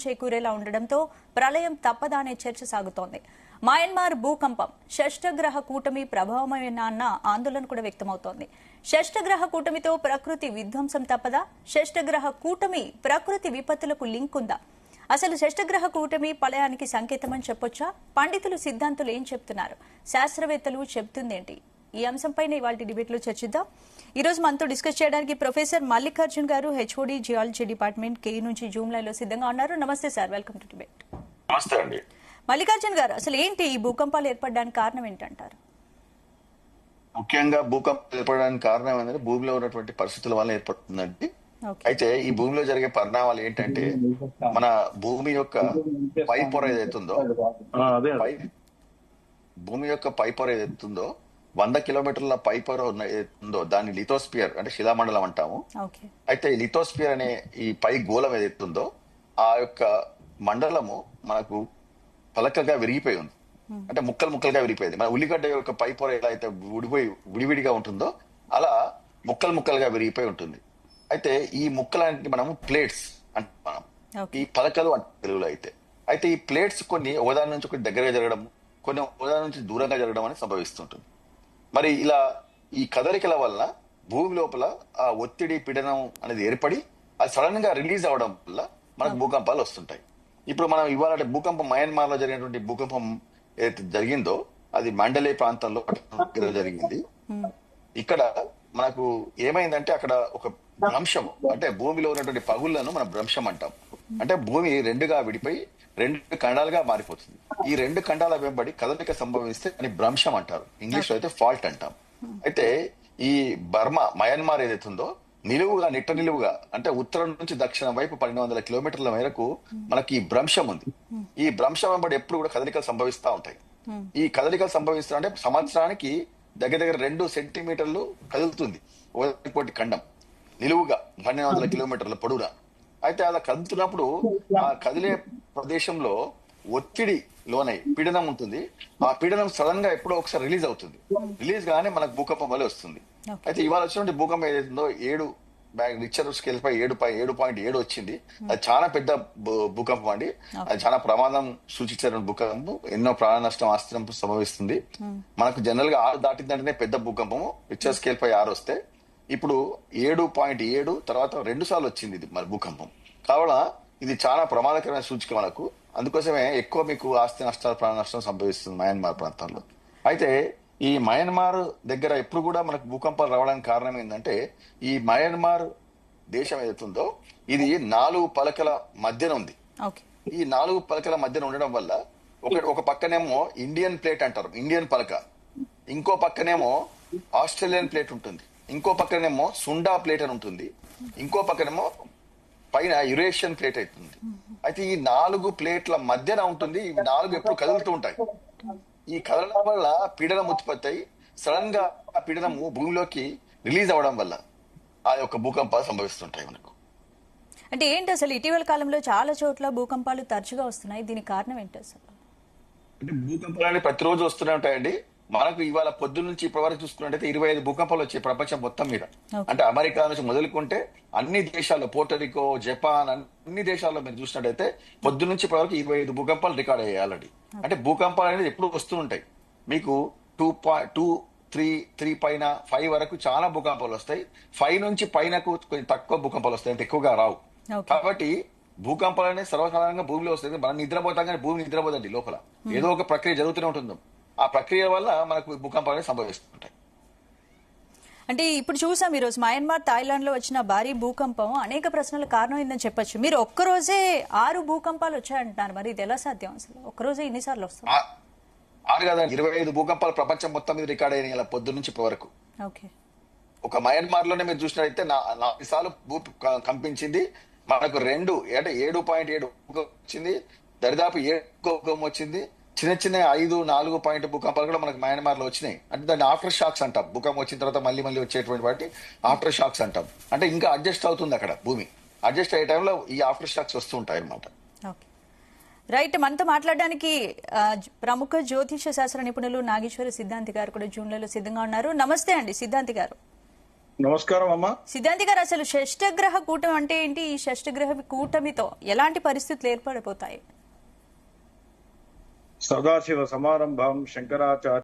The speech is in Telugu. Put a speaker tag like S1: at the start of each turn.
S1: చేకూరేలా ఉండడంతో ప్రళయం తప్పదా అనే చర్చ సాగుతోంది. మయన్మార్ భూకంపం షష్టగ్రహ కూటమి ప్రభావమేనా అన్న ఆందోళన కూడా వ్యక్తమవుతోంది. షష్టగ్రహ కూటమితో ప్రకృతి విధ్వంసం తప్పదా? షష్టగ్రహ కూటమి ప్రకృతి విపత్తులకు లింక్ ఉందా? అసలు షష్టగ్రహ కూటమి ప్రళయానికి సంకేతమని చెప్పొచ్చా? పండితులు సిద్ధాంతులు ఏం చెప్తున్నారు? శాస్త్రవేత్తలు చెప్తుందేంటి? ఈ అంశంపైన ఇవాళ డిబేట్ లో చర్చిద్దాం. ఈ రోజు మనతో డిస్కస్ చేయడానికి ప్రొఫెసర్ మల్లికార్జున్ గారు, హెచ్ఓడి జియాలజీ డిపార్ట్మెంట్ కే నుంచి జూమ్ లైన్ లో సిద్ధంగా ఉన్నారు. నమస్తే సార్, వెల్కమ్ టు డిబేట్.
S2: నమస్తే అండి.
S1: మల్లికార్జున్ గారు, అసలు ఏంటి ఈ భూకంపాలు ఏర్పడడానికి కారణం ఏంటంటారు?
S2: ముఖ్యంగా భూకంపం ఏర్పడడానికి కారణం అనేది భూమిలో ఉన్నటువంటి పరిస్థితుల వల్ల ఏర్పడుతుందండి. అయితే ఈ భూమిలో జరిగే పరిణామాలు ఏంటంటే, మన భూమి యొక్క పై పొర ఏదైతుందో భూమి యొక్క పై పొర ఏదైతుందో 100 కిలోమీటర్ల పై పొర ఏదైతుందో దాన్ని లిథోస్పియర్ అంటే శిలామండలం అంటాము. అయితే ఈ లిథోస్పియర్ అనే ఈ పై గోళం ఏదైతుందో ఆ యొక్క మండలము మనకు పలకగా విరిగిపోయి ఉంది. అంటే ముక్కలు ముక్కలుగా విరిగిపోయింది. మన ఉల్లిగడ్డ యొక్క పై పొర ఎలా అయితే విడివిడిగా ఉంటుందో అలా ముక్కలు ముక్కలుగా విరిగిపోయి ఉంటుంది. అయితే ఈ ముక్కలన్నింటినీ మనము ప్లేట్స్ అంటాం. ఈ పలకలు అంటే తెలుగులో అయితే ఈ ప్లేట్స్ కొన్ని ఒకదాని నుంచి ఒకటి దగ్గరగా జరగడం, కొన్ని ఒకదాని నుంచి దూరంగా జరగడం అనేది సంభవిస్తుంటుంది. మరి ఇలా ఈ కదలికల వల్ల భూమి లోపల ఆ ఒత్తిడి పీడనం అనేది ఏర్పడి అది సడన్ గా రిలీజ్ అవడం వల్ల మనకు భూకంపాలు వస్తుంటాయి. ఇప్పుడు మనం ఇవాళ భూకంపం మయన్మార్ లో జరిగినటువంటి భూకంపం ఏదైతే జరిగిందో అది మండలే ప్రాంతంలో జరిగింది. ఇక్కడ మనకు ఏమైందంటే అక్కడ ఒక భ్రంశం, అంటే భూమిలో ఉన్నటువంటి పగుళ్లను మనం భ్రంశం అంటాం. అంటే భూమి రెండుగా విడిపోయి 2 ఖండాలుగా మారిపోతుంది. ఈ 2 ఖండాల వెంబడి కదలిక సంభవిస్తే అని భ్రంశం అంటారు. ఇంగ్లీష్ లో అయితే ఫాల్ట్ అంటాం. అయితే ఈ మయన్మార్ ఏదైతుందో నిలువుగా నిట్ట నిలువుగా అంటే ఉత్తరం నుంచి దక్షిణం వైపు 1200 కిలోమీటర్ల మేరకు మనకి ఈ భ్రంశం ఉంది. ఈ భ్రంశం వెంబడి ఎప్పుడు కూడా కదలికలు సంభవిస్తూ ఉంటాయి. ఈ కదలికలు సంభవిస్తా అంటే సంవత్సరానికి దగ్గర 2 సెంటీమీటర్లు కదులుతుంది ఒకటి ఖండం నిలువుగా 1200 కిలోమీటర్ల పొడవునా. అయితే అలా కదులుతున్నప్పుడు ఆ కదిలే ప్రదేశంలో ఒత్తిడి లోనై పీడనం ఉంటుంది. ఆ పీడనం సడన్ గా ఎప్పుడో ఒకసారి రిలీజ్ అవుతుంది. రిలీజ్ గానే మనకు భూకంపం వల్ల వస్తుంది. అయితే ఇవాళ వచ్చినటువంటి భూకంపం ఏదైతుందో 7 రిక్టర్ స్కేల్ పై 7.7 వచ్చింది. అది చాలా పెద్ద భూకంపం అండి. అది చాలా ప్రమాదం సూచించిన భూకంపం. ఎన్నో ప్రాణ నష్టం, ఆస్తి నష్టం సంభవిస్తుంది. మనకు జనరల్ గా 6 దాటిందంటేనే పెద్ద భూకంపము. రిక్టర్ స్కేల్ పై 6 వస్తే ఇప్పుడు 7.7 తర్వాత 2 సార్లు వచ్చింది ఇది మరి భూకంపం. కావున ఇది చాలా ప్రమాదకరమైన సూచిక మనకు. అందుకోసమే ఎక్కువ మీకు ఆస్తి నష్టాలు, ప్రాణ నష్టం సంభవిస్తుంది మయన్మార్ ప్రాంతంలో. అయితే ఈ మయన్మార్ దగ్గర ఎప్పుడు కూడా మనకు భూకంపాలు రావడానికి కారణం ఏంటంటే, ఈ మయన్మార్ దేశం ఏదైతుందో ఇది 4 పలకల మధ్యన ఉంది. ఈ 4 పలకల మధ్యన ఉండడం వల్ల ఒక పక్కనేమో ఇండియన్ ప్లేట్ అంటారు, ఇండియన్ పలక. ఇంకో పక్కనేమో ఆస్ట్రేలియన్ ప్లేట్ ఉంటుంది. ఇంకో పక్కనేమో సుండా ప్లేట్ అని ఉంటుంది. ఇంకో పక్కనేమో పైన యురేషియన్ ప్లేట్ అవుతుంది. అయితే ఈ 4 ప్లేట్ల మధ్యన ఉంటుంది. ఈ 4 ఎప్పుడు కదులుతూ ఉంటాయి. ఈ కదలడం వల్ల పీడనం ఉత్పత్తి అయి సడన్ గా ఆ పీడనము భూమిలోకి రిలీజ్ అవ్వడం వల్ల ఆ యొక్క భూకంపాలు సంభవిస్తుంటాయి మనకు.
S1: అంటే ఏంటి అసలు ఇటీవల కాలంలో చాలా చోట్ల భూకంపాలు తరచుగా వస్తున్నాయి, దీనికి కారణం ఏంటి అసలు?
S2: అంటే భూకంపాలు ప్రతిరోజు వస్తూనే ఉంటాయండి. మనకు ఇవాళ పొద్దున్న నుంచి ఇప్పటి వరకు చూసుకున్నట్టయితే 25 భూకంపాలు వచ్చాయి ప్రపంచం మొత్తం మీద. అంటే అమెరికా నుంచి మొదలుకుంటే అన్ని దేశాల్లో, పోర్టరికో, జపాన్, అన్ని దేశాల్లో మీరు చూసినట్టయితే పొద్దున్న నుంచి ఇప్పటి వరకు 25 భూకంపాలు రికార్డ్ అయ్యాయి ఆల్రెడీ. అంటే భూకంపాలు అనేది ఎప్పుడు వస్తూ ఉంటాయి. మీకు 2, 3 పైన 5 వరకు చాలా భూకంపాలు వస్తాయి. 5 నుంచి పైనకు కొంచెం తక్కువ భూకంపాలు వస్తాయి, అంటే ఎక్కువగా రావు. కాబట్టి భూకంపాలు అనేది సర్వసాధారణంగా భూమిలో వస్తాయి. మనం నిద్రపోతాం కానీ భూమి నిద్రపోదండి. లోపల ఏదో ఒక ప్రక్రియ జరుగుతూనే ఉంటుంది. ఆ ప్రక్రియ వల్ల మనకు భూకంపాలు సంభవిస్తుంటాయి.
S1: అంటే ఇప్పుడు చూసాం, ఈ రోజు మయన్మార్, థాయిలాండ్ లో వచ్చిన భారీ భూకంపం అనేక ప్రశ్నలకు కారణమైందని చెప్పొచ్చు. మీరు ఒక్కరోజే 6 భూకంపాలు వచ్చాయంటున్నారు, మరి ఇది ఎలా సాధ్యం? అసలు ఒక్కరోజే ఇన్నిసార్లు వస్తాయి?
S2: 6 కదా, 25 భూకంపాలు ప్రపంచం మొత్తం మీద రికార్డ్ అయినాయి ఇలా పొద్దు నుంచి ఇప్పటి వరకు. ఒక మయన్మార్ లోనే మీరు చూసినట్టయితే 4 సార్లు భూ కంపించింది. మనకు 2 అంటే 7.7 వచ్చింది. దరిదాపు 7 వచ్చింది. చిన్న 5-4 పాయింట్ భూకంపాలు కూడా మనకు మయన్మార్ లో వచ్చినాయి. అంటే దాన్ని ఆఫ్టర్ షాక్స్ అంటాం. భూకంపం వచ్చిన తర్వాత మళ్ళీ వచ్చేటువంటి వాటి ఆఫ్టర్ షాక్స్ అంటాం. అంటే ఇంకా అడ్జస్ట్ అవుతుంది అక్కడ భూమి. అడ్జస్ట్ అయ్యే టైంలో ఈ ఆఫ్టర్ షాక్స్ వస్తూ ఉంటాయి అన్నమాట.
S1: రైట్, మనతో మాట్లాడడానికి ప్రముఖ జ్యోతిష శాస్త్ర నిపుణులు నాగేశ్వర సిద్ధాంతి గారు కూడా జూన్లలో సిద్ధంగా ఉన్నారు. నమస్తే అండి సిద్ధాంతి గారు.
S3: నమస్కారం అమ్మా.
S1: సిద్ధాంతి గారు, అసలు షష్టగ్రహ కూటమి అంటే ఏంటి? ఈ షష్టగ్రహ కూటమితో ఎలాంటి పరిస్థితులు ఏర్పడిపోతాయి?
S3: సదాశివ సమారంభం శంకరాచార్య